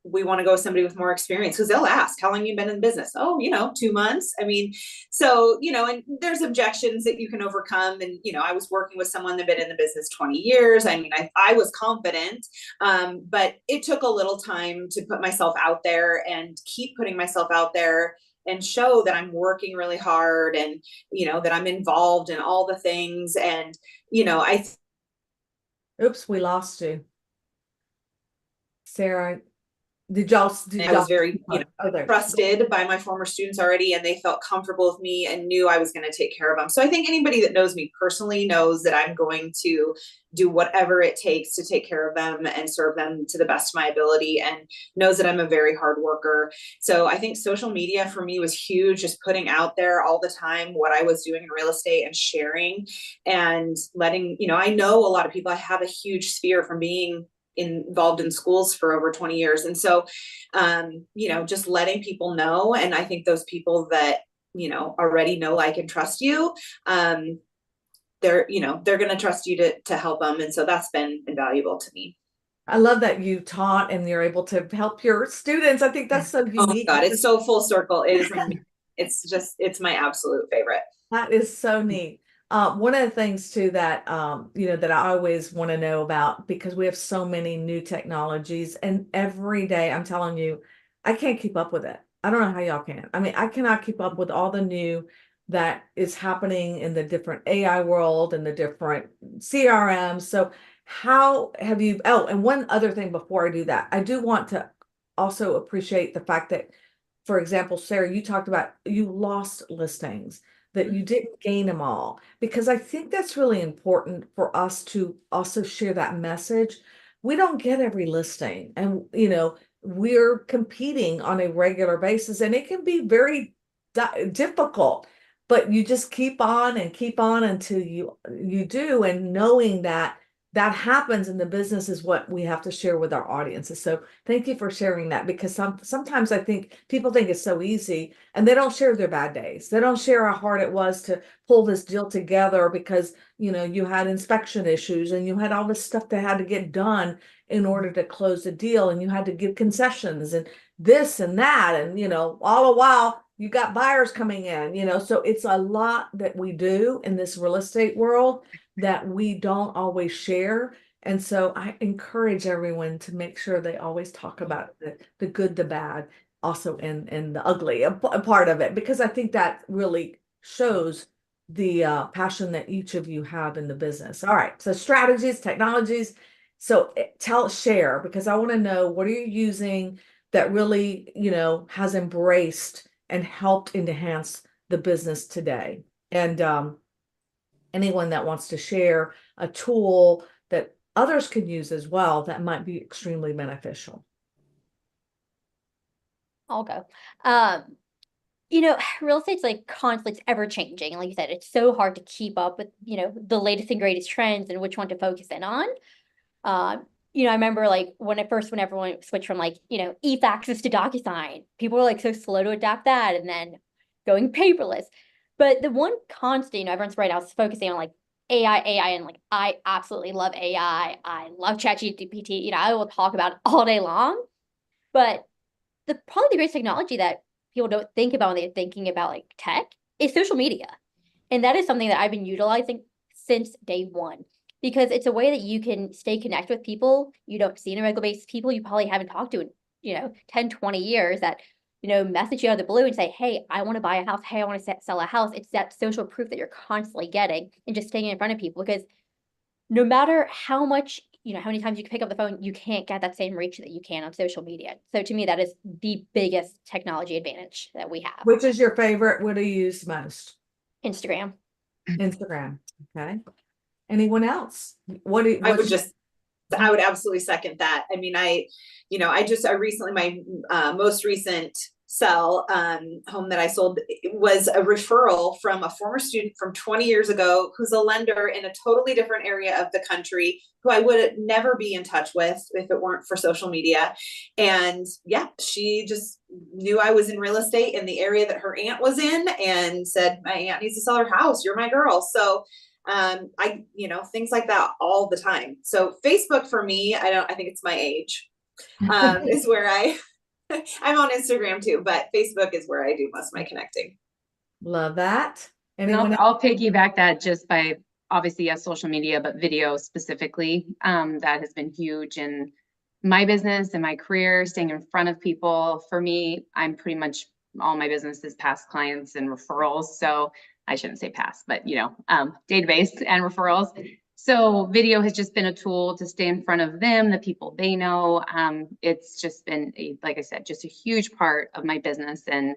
we want to go with somebody with more experience, because they'll ask, how long you been in business? Oh, 2 months. I mean, so, and there's objections that you can overcome. And, I was working with someone that been in the business 20 years. I mean, I was confident, but it took a little time to put myself out there and keep putting myself out there and show that I'm working really hard, and, that I'm involved in all the things. And, Oops, we lost you. Sarah, did y'all? I was very, there. trusted by my former students already, and they felt comfortable with me and knew I was going to take care of them. So I think anybody that knows me personally knows that I'm going to do whatever it takes to take care of them and serve them to the best of my ability, and knows that I'm a very hard worker. So I think social media for me was huge, just putting out there all the time what I was doing in real estate and sharing and letting, I know a lot of people, I have a huge sphere from being involved in schools for over 20 years. And so, just letting people know. And I think those people that, already know, like, and trust you, they're going to trust you to help them. And so that's been invaluable to me. I love that you taught and you're able to help your students. I think that's so unique. Oh God, it's so full circle. It is, it's my absolute favorite. That is so neat. One of the things too that that I always want to know about, because we have so many new technologies, and every day I'm telling you, I can't keep up with it. I don't know how y'all can. I mean, I cannot keep up with all the new that is happening in the different AI world and the different CRMs. So how have you, and one other thing before I do that, I do want to also appreciate the fact that, for example, Sarah, you talked about you lost listings, that you didn't gain them all, because I think that's really important for us to also share that message. We don't get every listing, and we're competing on a regular basis, and it can be very difficult, but you just keep on and keep on until you do, and knowing that that happens in the business is what we have to share with our audiences. So thank you for sharing that, because sometimes I think people think it's so easy and they don't share their bad days. They don't share how hard it was to pull this deal together because, you know, you had inspection issues and you had all this stuff that had to get done in order to close the deal, and you had to give concessions and this and that, and, you know, all the while you got buyers coming in, you know. So it's a lot that we do in this real estate world that we don't always share. And so I encourage everyone to make sure they always talk about the good, the bad, also in the ugly a part of it, because I think that really shows the passion that each of you have in the business. All right, so strategies, technologies. So share, because I want to know, what are you using that really, you know, has embraced and helped enhance the business today? And anyone that wants to share a tool that others can use as well that might be extremely beneficial. I'll go. You know, real estate's like constantly, it's ever changing. Like you said, it's so hard to keep up with, you know, the latest and greatest trends and which one to focus in on. You know, I remember like when everyone switched from like, you know, e-faxes to DocuSign, people were like so slow to adapt that, and then going paperless. But the one constant, you know, everyone's right now is focusing on like AI, and like I absolutely love AI. I love ChatGPT. You know, I will talk about it all day long. But probably the greatest technology that people don't think about when they're thinking about like tech is social media. And that is something that I've been utilizing since day one, because it's a way that you can stay connected with people you don't see on a regular basis, people you probably haven't talked to in, you know, 10, 20 years, that, you know, message you out of the blue and say, hey, I want to buy a house. Hey, I want to sell a house. It's that social proof that you're constantly getting and just staying in front of people, because no matter how much, you know, how many times you can pick up the phone, you can't get that same reach that you can on social media. So to me, that is the biggest technology advantage that we have. Which is your favorite? What do you use most? Instagram. Instagram. Okay. Anyone else? I would absolutely second that. I mean, I recently, my most recent home that I sold was a referral from a former student from 20 years ago, who's a lender in a totally different area of the country, who I would never be in touch with if it weren't for social media. And yeah, she just knew I was in real estate in the area that her aunt was in and said, my aunt needs to sell her house. You're my girl. So things like that all the time. So Facebook for me, I think it's my age, is where I'm on Instagram too, but Facebook is where I do most of my connecting. Love that. And I'll piggyback that just by, obviously, yes, social media, but video specifically. That has been huge in my business and my career, staying in front of people. For me, I'm pretty much, all my business is past clients and referrals. So I shouldn't say past, but, you know, database and referrals. So video has just been a tool to stay in front of them, the people they know. It's just been, like I said, just a huge part of my business. And,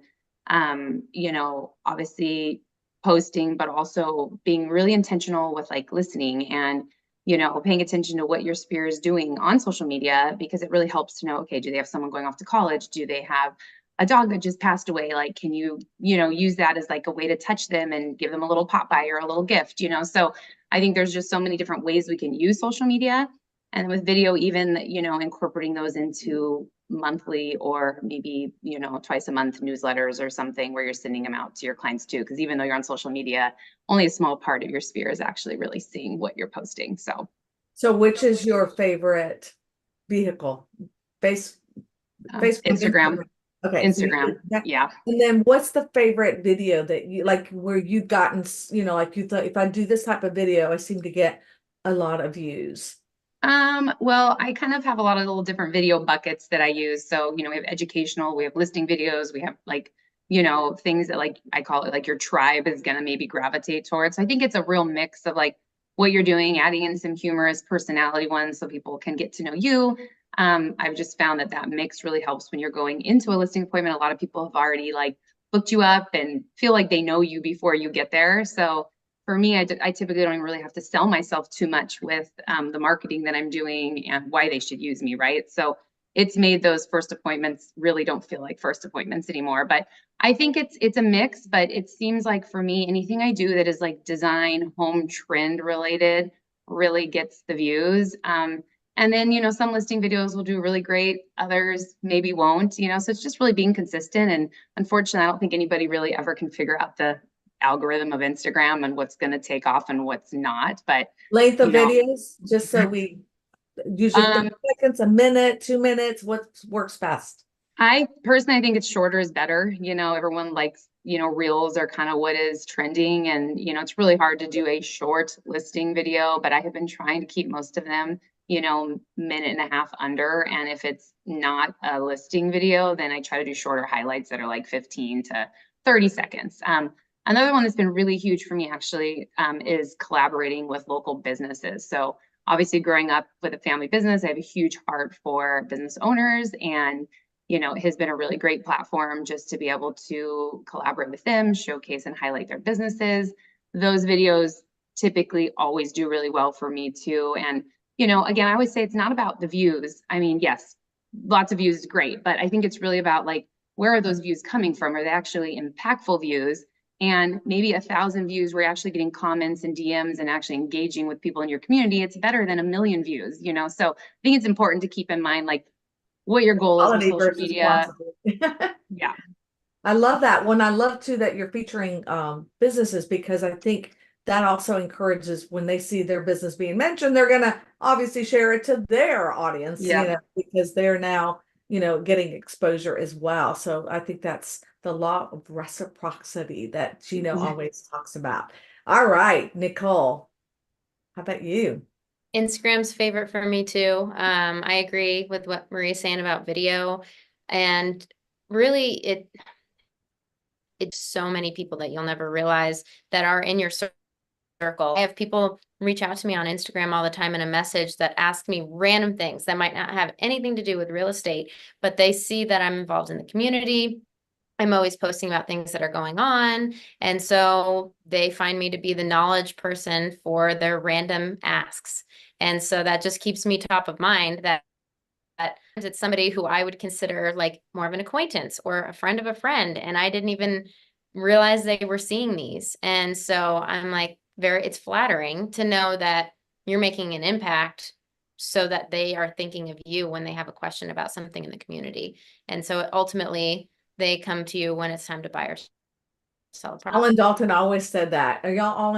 obviously posting, but also being really intentional with like listening and, paying attention to what your sphere is doing on social media, because it really helps to know, okay, do they have someone going off to college? Do they have a dog that just passed away? Like, can you, use that as like a way to touch them and give them a little pop by or a little gift, So I think there's just so many different ways we can use social media. And with video, even, incorporating those into monthly or maybe, twice a month newsletters or something where you're sending them out to your clients too. Because even though you're on social media, only a small part of your sphere is actually really seeing what you're posting. So which is your favorite vehicle? Facebook, Instagram. Okay. Instagram. Yeah. And then what's the favorite video that you like, where you've gotten, like you thought, if I do this type of video, I seem to get a lot of views? Well, I kind of have a lot of little different video buckets that I use. So, we have educational, we have listing videos, we have like, things that like, I call it like your tribe is going to maybe gravitate towards. So I think it's a real mix of like what you're doing, adding in some humorous personality ones so people can get to know you. I've just found that mix really helps when you're going into a listing appointment. A lot of people have already like looked you up and feel like they know you before you get there. So for me, I typically don't really have to sell myself too much with the marketing that I'm doing and why they should use me, right? So it's made those first appointments really don't feel like first appointments anymore. But I think it's a mix, but it seems like for me, anything I do that is like design, home trend related, really gets the views. And then, you know, some listing videos will do really great, others maybe won't, you know, so it's just really being consistent. And unfortunately, I don't think anybody really ever can figure out the algorithm of Instagram and what's going to take off and what's not. But Length of you know, videos, just so we usually 30 seconds, a minute, 2 minutes, what works best? I personally, I think it's shorter is better. You know, everyone likes, you know, reels are kind of what is trending, and, you know, it's really hard to do a short listing video, but I have been trying to keep most of them, you know, minute and a half under. And if it's not a listing video, then I try to do shorter highlights that are like 15 to 30 seconds. Another one that's been really huge for me actually is collaborating with local businesses. So obviously growing up with a family business, I have a huge heart for business owners, and you know, it has been a really great platform just to be able to collaborate with them, showcase and highlight their businesses. Those videos typically always do really well for me too. And, you know, again, I always say it's not about the views. I mean, yes, lots of views is great, but I think it's really about like, where are those views coming from? Are they actually impactful views? And maybe 1,000 views where you're actually getting comments and DMs and actually engaging with people in your community, it's better than 1,000,000 views, you know? So I think it's important to keep in mind, like, what your goal is with Quality social versus media. quantity. Yeah. I love that one. I love too that you're featuring businesses, because I think that also encourages, when they see their business being mentioned, they're gonna obviously share it to their audience, you Yeah. know, because they're now, you know, getting exposure as well. So I think that's the law of reciprocity that Gino Yeah. always talks about. All right, Nicole, how about you? Instagram's favorite for me too. I agree with what Maria's saying about video, and really it's so many people that you'll never realize that are in your circle. I have people reach out to me on Instagram all the time in a message that ask me random things that might not have anything to do with real estate, but they see that I'm involved in the community. I'm always posting about things that are going on. And so they find me to be the knowledge person for their random asks. And so that just keeps me top of mind, that it's somebody who I would consider like more of an acquaintance or a friend of a friend. And I didn't even realize they were seeing these. And so I'm like, it's flattering to know that you're making an impact so that they are thinking of you when they have a question about something in the community. And so ultimately, they come to you when it's time to buy or sell a property. Alan Dalton always said that. Y'all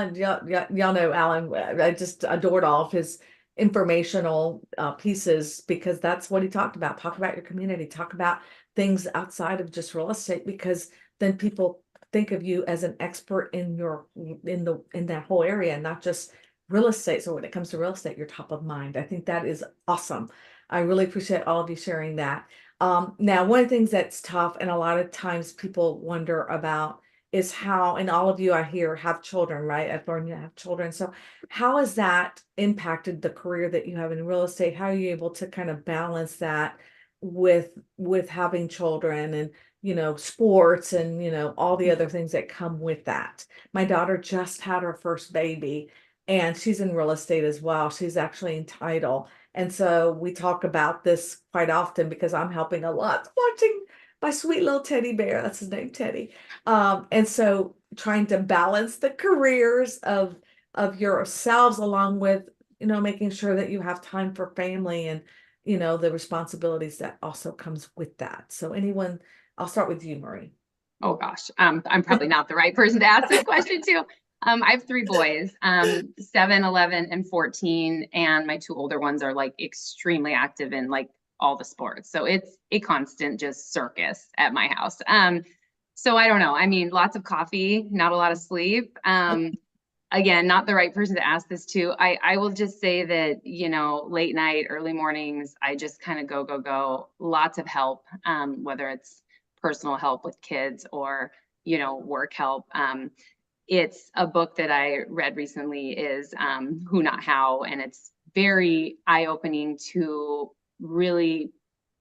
know Alan. I just adored all of his informational pieces, because that's what he talked about. Talk about your community. Talk about things outside of just real estate, because then people think of you as an expert in that whole area, and not just real estate. So when it comes to real estate, you're top of mind. I think that is awesome. I really appreciate all of you sharing that. Now, one of the things that's tough, and a lot of times people wonder about, is how, and all of you I hear have children, right? I've learned you have children. So how has that impacted the career that you have in real estate? How are you able to kind of balance that with having children and, you know, sports and, you know, all the other things that come with that? My daughter just had her first baby, and she's in real estate as well. She's actually in title. And so we talk about this quite often, because I'm helping a lot, watching my sweet little teddy bear, that's his name, Teddy. And so trying to balance the careers of yourselves, along with, you know, making sure that you have time for family and, you know, the responsibilities that also comes with that. So anyone, I'll start with you, Marie. Oh gosh, I'm probably not the right person to ask this question to. I have 3 boys, 7, 11, and 14, and my 2 older ones are like extremely active in like all the sports. So it's a constant just circus at my house. So I don't know. I mean, lots of coffee, not a lot of sleep. Again, not the right person to ask this to. I will just say that, you know, late night, early mornings, I just kind of go. Lots of help, whether it's personal help with kids or, you know, work help. It's a book that I read recently is Who Not How, and it's very eye-opening to really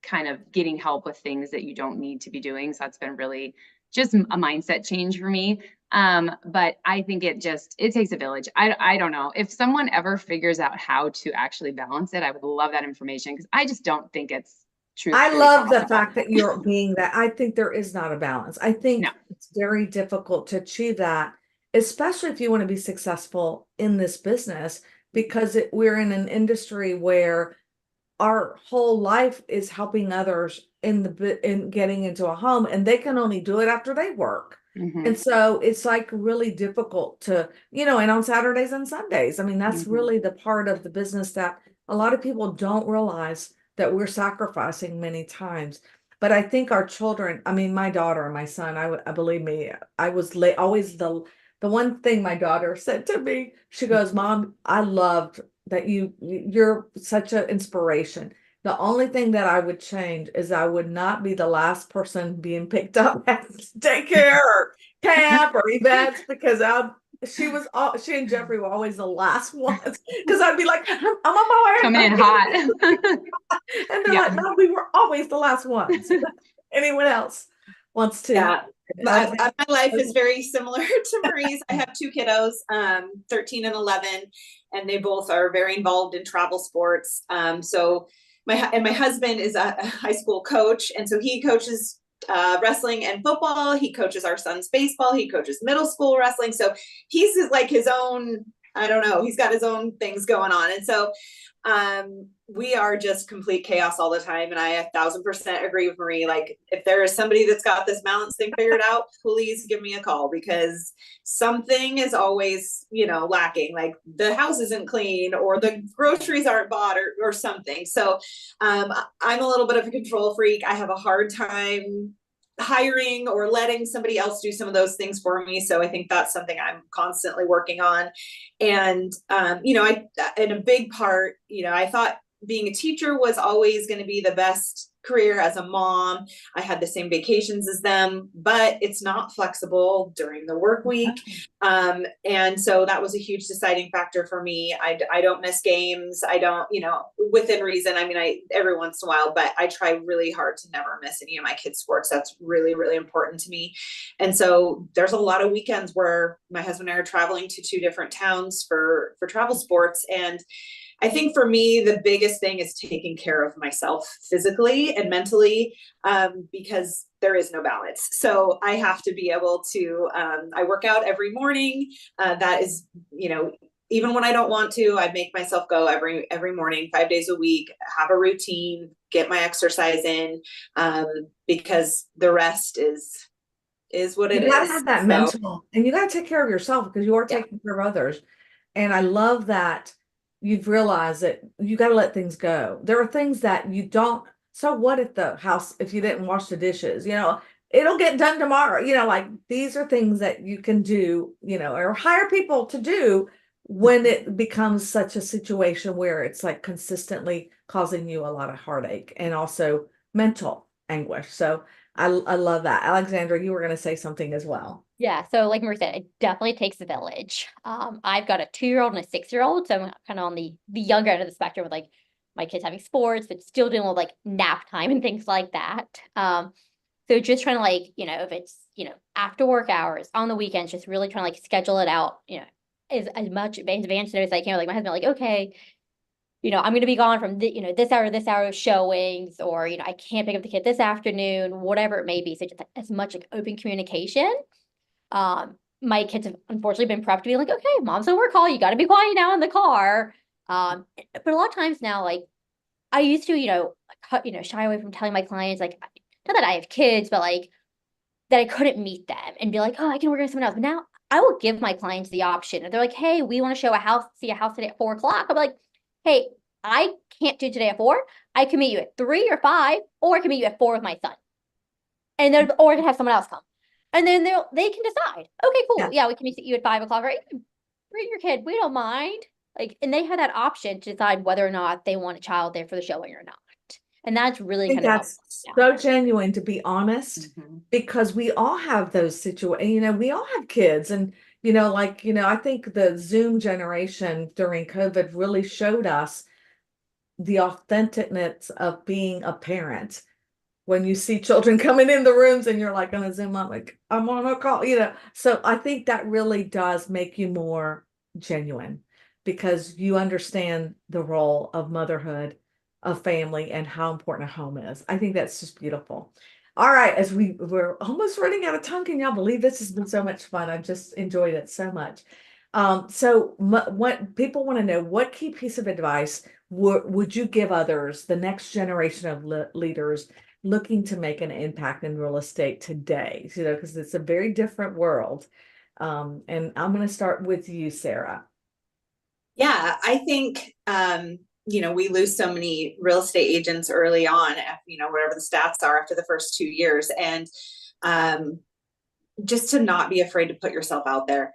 kind of getting help with things that you don't need to be doing. So that's been really just a mindset change for me. But I think it takes a village. I don't know if someone ever figures out how to actually balance it. I would love that information, because I just don't think it's true. I love the fact that you're being that. I think there is not a balance. I think No. it's very difficult to achieve that, especially if you want to be successful in this business, because we're in an industry where our whole life is helping others in getting into a home, and they can only do it after they work. Mhm. And so it's like really difficult to, and on Saturdays and Sundays. I mean, that's Mhm. really the part of the business that a lot of people don't realize that we're sacrificing many times. But I think our children, I mean, my daughter and my son, I believe me, I was always the one thing my daughter said to me, she goes, "Mom, I loved that you're such an inspiration. The only thing that I would change is I would not be the last person being picked up at daycare or camp or events, because she and Jeffrey were always the last ones, because I'd be like, I'm on my way. Coming in hot. And they're Yeah. like, no, we were always the last ones. Anyone else wants to? Yeah. My life is very similar to Marie's. I have two kiddos, 13 and 11, and they both are very involved in travel sports. So my husband is a high school coach, and so he coaches wrestling and football. He coaches our son's baseball. He coaches middle school wrestling. So he's like his own, I don't know, he's got his own things going on. And so we are just complete chaos all the time. And I 1,000% agree with Marie. Like, if there is somebody that's got this balance thing figured out, please give me a call, because something is always, lacking. Like, the house isn't clean, or the groceries aren't bought, or something. So I'm a little bit of a control freak. I have a hard time hiring or letting somebody else do some of those things for me. So I think that's something I'm constantly working on. And, in a big part, I thought being a teacher was always going to be the best career as a mom. I had the same vacations as them, but it's not flexible during the work week. And so that was a huge deciding factor for me. I don't miss games. I don't, within reason. I mean, every once in a while, but I try really hard to never miss any of my kids' sports. That's really, really important to me. And so there's a lot of weekends where my husband and I are traveling to 2 different towns for travel sports. And I think for me, the biggest thing is taking care of myself physically and mentally, because there is no balance. So I have to be able to, I work out every morning. That is, even when I don't want to, I make myself go every morning, 5 days a week, have a routine, get my exercise in, because the rest is what it is. You gotta have that mental, and you gotta take care of yourself, because you are taking care of others. And I love that you've realized that you got to let things go. There are things that you don't. So what if if you didn't wash the dishes, it'll get done tomorrow. Like, these are things that you can do, or hire people to do when it becomes such a situation where it's like consistently causing you a lot of heartache and also mental anguish. So I love that. Alexandra, you were going to say something as well. Yeah, so like Marie said, it definitely takes a village. I've got a 2-year-old and a 6-year-old, so I'm kind of on the younger end of the spectrum, with like my kids having sports, but still doing with like nap time and things like that. So just trying to if it's after work hours, on the weekends, just really trying to schedule it out, as much advanced as I can. Like, my husband, like, okay, I'm going to be gone from this hour to this hour of showings, or I can't pick up the kid this afternoon, whatever it may be. So just as much open communication. My kids have unfortunately been prepped to be like, okay, mom's on work call, you got to be quiet now in the car. But a lot of times now, like, I used to, shy away from telling my clients, like, not that I have kids, but like that I couldn't meet them and be like, oh, I can work with someone else. But now I will give my clients the option. If they're like, hey, we want to see a house today at 4 o'clock. I'm like, hey, I can't do today at 4. I can meet you at 3 or 5, or I can meet you at 4 with my son. And then, or I can have someone else come. And then they can decide, okay, cool. Yeah, we can meet you at 5 o'clock, right? Bring your kid. We don't mind. And they have that option to decide whether or not they want a child there for the showing or not. And that's really kind of that's so genuine, to be honest, because we all have those situations. We all have kids, and I think the Zoom generation during COVID really showed us the authenticness of being a parent. When you see children coming in the rooms and you're like on a Zoom, I'm like, I'm on a call, So I think that really does make you more genuine, because you understand the role of motherhood, of family, and how important a home is. I think that's just beautiful. All right, as we're almost running out of time. Can y'all believe this has been so much fun? I've just enjoyed it so much. So what people want to know, what key piece of advice would you give others, the next generation of leaders looking to make an impact in real estate today? You know, because it's a very different world. And I'm going to start with you, Sarah. Yeah, I think, we lose so many real estate agents early on, whatever the stats are after the first 2 years. And just to not be afraid to put yourself out there,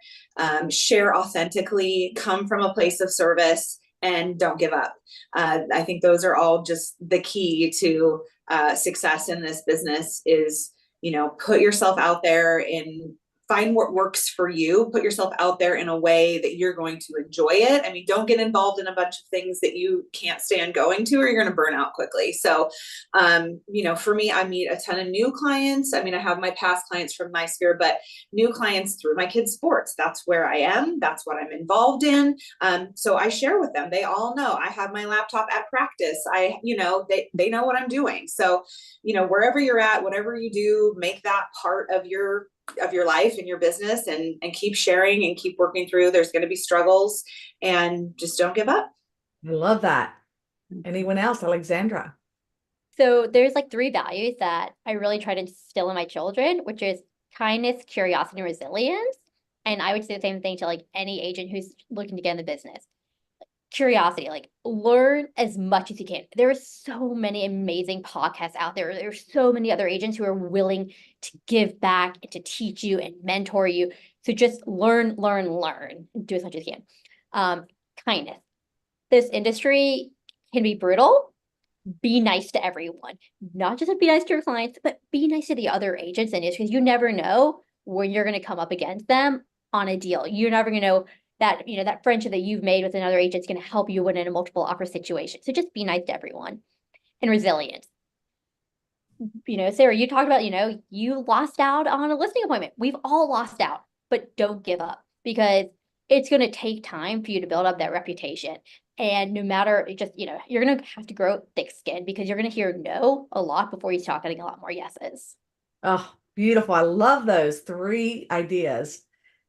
share authentically, come from a place of service, and don't give up. I think those are all just the key to success in this business is, put yourself out there and find what works for you, put yourself out there in a way that you're going to enjoy it. I mean, don't get involved in a bunch of things that you can't stand going to, or you're going to burn out quickly. So, for me, I meet a ton of new clients. I mean, I have my past clients from my sphere, but new clients through my kids' sports. That's where I am. That's what I'm involved in. So I share with them. They all know I have my laptop at practice. They know what I'm doing. So, wherever you're at, whatever you do, make that part of your life and your business, and keep sharing and keep working through. There's going to be struggles, and just don't give up. I love that. Anyone else? Alexandra. So there's like 3 values that I really try to instill in my children, which is kindness, curiosity, and resilience. And I would say the same thing to like any agent who's looking to get in the business. Curiosity, like learn as much as you can. There are so many amazing podcasts out there. There's so many other agents who are willing to give back and to teach you and mentor you. So just learn, do as much as you can. Kindness. This industry can be brutal. Be nice to everyone. Not just be nice to your clients, but be nice to the other agents in industries. You never know when you're going to come up against them on a deal. You're never going to know that, that friendship that you've made with another agent is going to help you win in a multiple offer situation. So just be nice to everyone. And resilience. Sarah, you talked about, you lost out on a listing appointment. We've all lost out, but don't give up, because it's going to take time for you to build up that reputation. And no matter, you're going to have to grow thick skin, because you're going to hear no a lot before you start getting a lot more yeses. Oh, beautiful. I love those 3 ideas.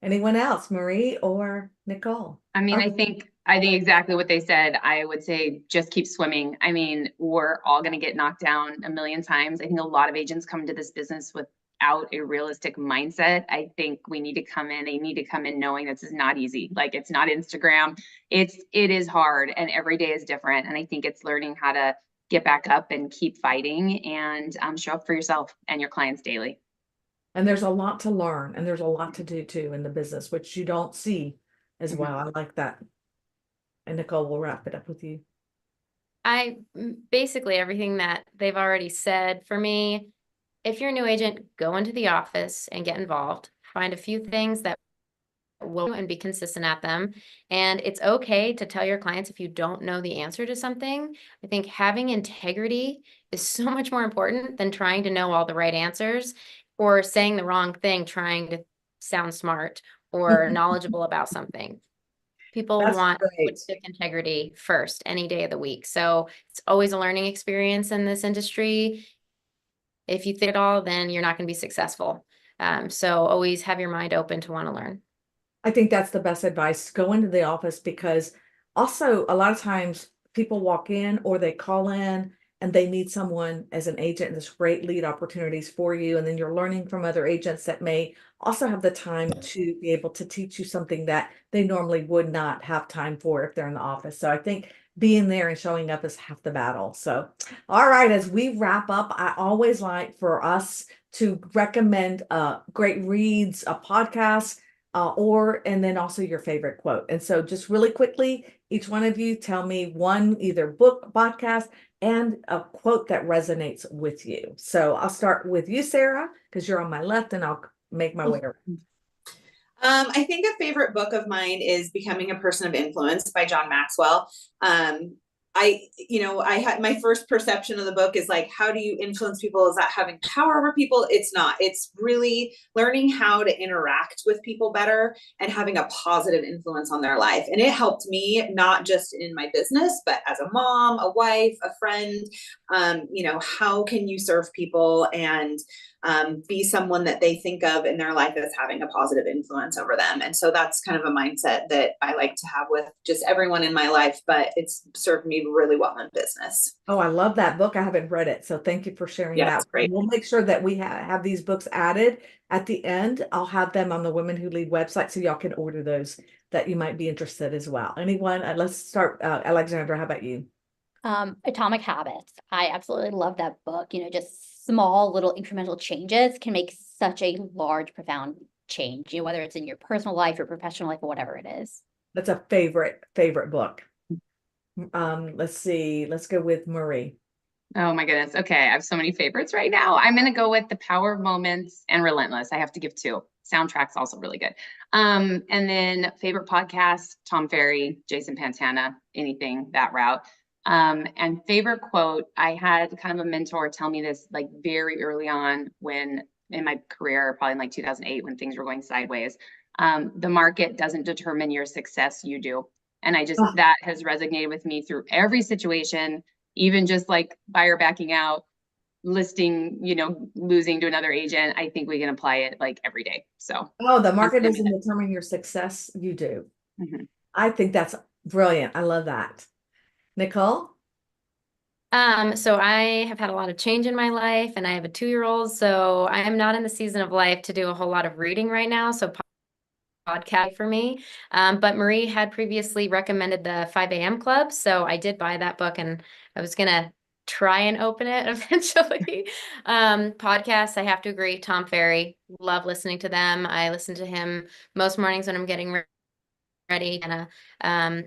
Anyone else, Marie or Nicole? I mean, I think exactly what they said. I would say just keep swimming. I mean, we're all going to get knocked down a million times. I think a lot of agents come into this business without a realistic mindset. I think they need to come in knowing this is not easy. Like, it's not Instagram. It is hard, and every day is different. And I think it's learning how to get back up and keep fighting, and show up for yourself and your clients daily. And there's a lot to learn, and there's a lot to do too in the business, which you don't see as well. I like that. And Nicole, we'll wrap it up with you. Basically everything that they've already said. For me, if you're a new agent, go into the office and get involved. Find a few things that will, and be consistent at them. And it's okay to tell your clients if you don't know the answer to something. I think having integrity is so much more important than trying to know all the right answers, or saying the wrong thing, trying to sound smart or knowledgeable about something. People want integrity first any day of the week. So it's always a learning experience in this industry. If you think it all, then you're not going to be successful. So always have your mind open to want to learn. I think that's the best advice. Go into the office, because also a lot of times people walk in or they call in and they need someone as an agent, and there's great lead opportunities for you. And then you're learning from other agents that may also have the time to be able to teach you something that they normally would not have time for if they're in the office. So I think being there and showing up is half the battle. So, all right, as we wrap up, I always like for us to recommend great reads, a podcast, and then also your favorite quote. And so just really quickly, each one of you tell me one, either book, podcast, and a quote that resonates with you. So I'll start with you, Sarah, because you're on my left, and I'll make my way around. I think a favorite book of mine is Becoming a Person of Influence by John Maxwell. I had my first perception of the book is like, how do you influence people? Is that having power over people? It's not. It's really learning how to interact with people better and having a positive influence on their life. And it helped me not just in my business, but as a mom, a wife, a friend. How can you serve people and be someone that they think of in their life as having a positive influence over them. And so that's kind of a mindset that I like to have with just everyone in my life, but it's served me really well in business. Oh, I love that book. I haven't read it, so thank you for sharing Yeah, that. it's great. We'll make sure that we have these books added at the end. I'll have them on the Women Who Lead website, so y'all can order those that you might be interested as well. Anyone? Let's start. Alexandra, how about you? Atomic Habits. I absolutely love that book. Just small little incremental changes can make such a large, profound change, whether it's in your personal life, your professional life, or whatever it is. That's a favorite book. Let's see. Let's go with Marie. Oh my goodness. Okay. I have so many favorites right now. I'm going to go with The Power of Moments and Relentless. I have to give two. Soundtrack's also really good. And then favorite podcast, Tom Ferry, Jason Pantana, anything that route. And favorite quote, I had kind of a mentor tell me this like very early on when in my career, probably in like 2008, when things were going sideways. The market doesn't determine your success, you do. And that has resonated with me through every situation, even just like buyer backing out, listing, losing to another agent. I think we can apply it like every day. So, the market doesn't determine your success. You do. Mm-hmm. I think that's brilliant. I love that. Nicole? So I have had a lot of change in my life, and I have a 2-year-old, so I am not in the season of life to do a whole lot of reading right now. So podcast for me. But Marie had previously recommended the 5 a.m. Club. So I did buy that book, and I was going to try and open it eventually. Podcasts, I have to agree. Tom Ferry, love listening to them. I listen to him most mornings when I'm getting ready. And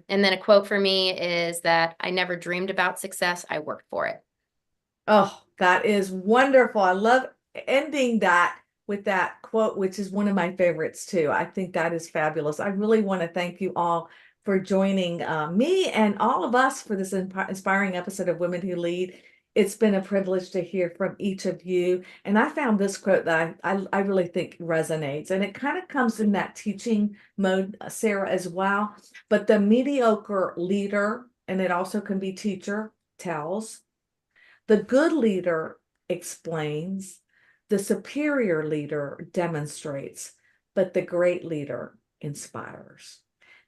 then a quote for me is that I never dreamed about success. I worked for it. Oh, that is wonderful. I love ending that with that quote, which is one of my favorites too. I think that is fabulous. I really want to thank you all for joining me and all of us for this inspiring episode of Women Who Lead. It's been a privilege to hear from each of you. And I found this quote that I really think resonates. And it kind of comes in that teaching mode, Sarah, as well. But the mediocre leader, and it also can be teacher, tells. The good leader explains. The superior leader demonstrates. But the great leader inspires.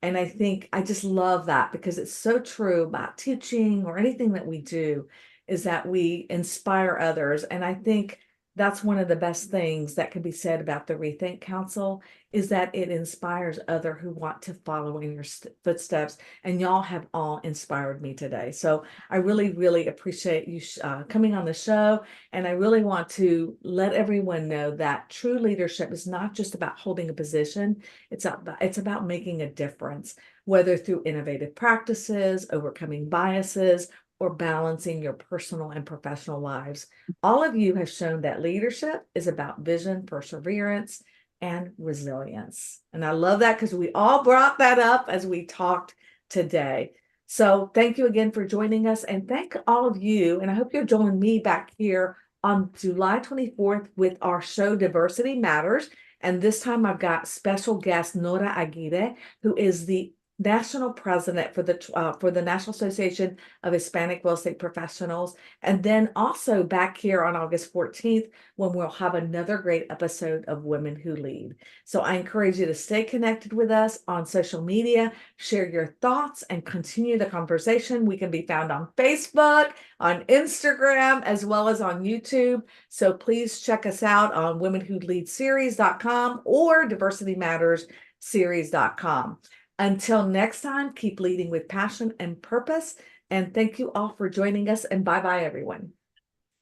And I think I just love that because it's so true about teaching or anything that we do, is that we inspire others. And I think that's one of the best things that can be said about the ReThink Council, is that it inspires others who want to follow in your footsteps. And y'all have all inspired me today. So I really, really appreciate you coming on the show. And I really want to let everyone know that true leadership is not just about holding a position. It's about making a difference, whether through innovative practices, overcoming biases, or balancing your personal and professional lives. All of you have shown that leadership is about vision, perseverance, and resilience. And I love that because we all brought that up as we talked today. So thank you again for joining us, and thank all of you. And I hope you'll join me back here on July 24th with our show Diversity Matters. And this time I've got special guest Nora Aguirre, who is the national president for the National Association of Hispanic Real Estate Professionals. And then also back here on August 14th, when we'll have another great episode of Women Who Lead. So I encourage you to stay connected with us on social media, share your thoughts, and continue the conversation. We can be found on Facebook, on Instagram, as well as on YouTube. So please check us out on womenwholeadseries.com or diversitymattersseries.com. Until next time, keep leading with passion and purpose. And thank you all for joining us. And bye-bye, everyone.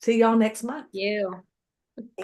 See y'all next month. You.